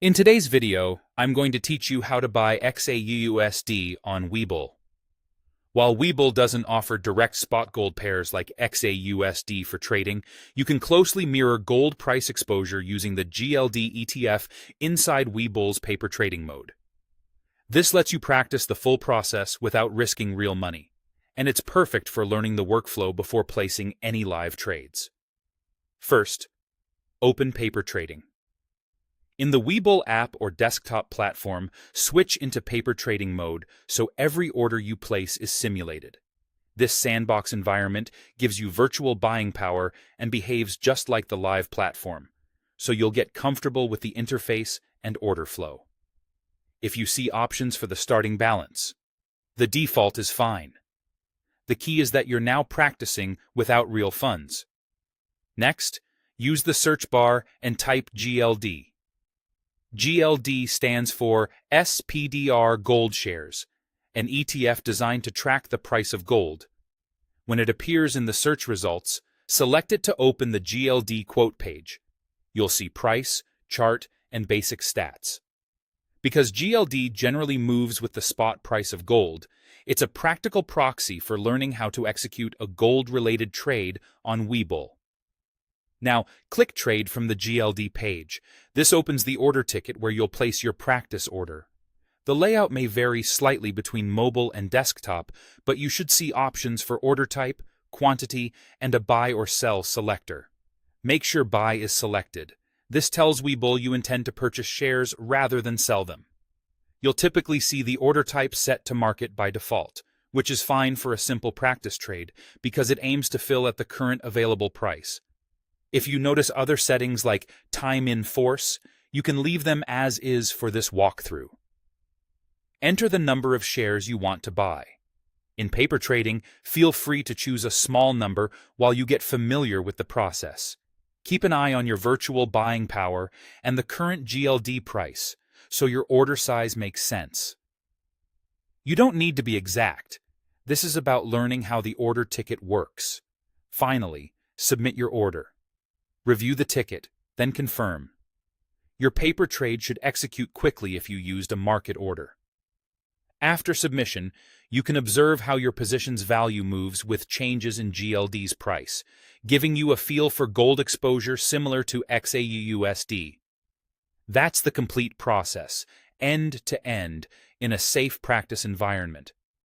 In today's video, I'm going to teach you how to buy XAUUSD on Webull. While Webull doesn't offer direct spot gold pairs like XAUUSD for trading, you can closely mirror gold price exposure using the GLD ETF inside Webull's paper trading mode. This lets you practice the full process without risking real money, and it's perfect for learning the workflow before placing any live trades. First, open paper trading. In the Webull app or desktop platform, switch into paper trading mode so every order you place is simulated. This sandbox environment gives you virtual buying power and behaves just like the live platform, so you'll get comfortable with the interface and order flow. If you see options for the starting balance, the default is fine. The key is that you're now practicing without real funds. Next, use the search bar and type GLD. GLD stands for SPDR Gold Shares, an ETF designed to track the price of gold. When it appears in the search results, select it to open the GLD quote page. You'll see price, chart, and basic stats. Because GLD generally moves with the spot price of gold, it's a practical proxy for learning how to execute a gold-related trade on Webull. Now, click Trade from the GLD page. This opens the order ticket where you'll place your practice order. The layout may vary slightly between mobile and desktop, but you should see options for order type, quantity, and a buy or sell selector. Make sure Buy is selected. This tells Webull you intend to purchase shares rather than sell them. You'll typically see the order type set to market by default, which is fine for a simple practice trade because it aims to fill at the current available price. If you notice other settings like time in force, you can leave them as is for this walkthrough. Enter the number of shares you want to buy. In paper trading, feel free to choose a small number while you get familiar with the process. Keep an eye on your virtual buying power and the current GLD price, so your order size makes sense. You don't need to be exact. This is about learning how the order ticket works. Finally, submit your order. Review the ticket, then confirm. Your paper trade should execute quickly if you used a market order. After submission, you can observe how your position's value moves with changes in GLD's price, giving you a feel for gold exposure similar to XAUUSD. That's the complete process, end to end, in a safe practice environment.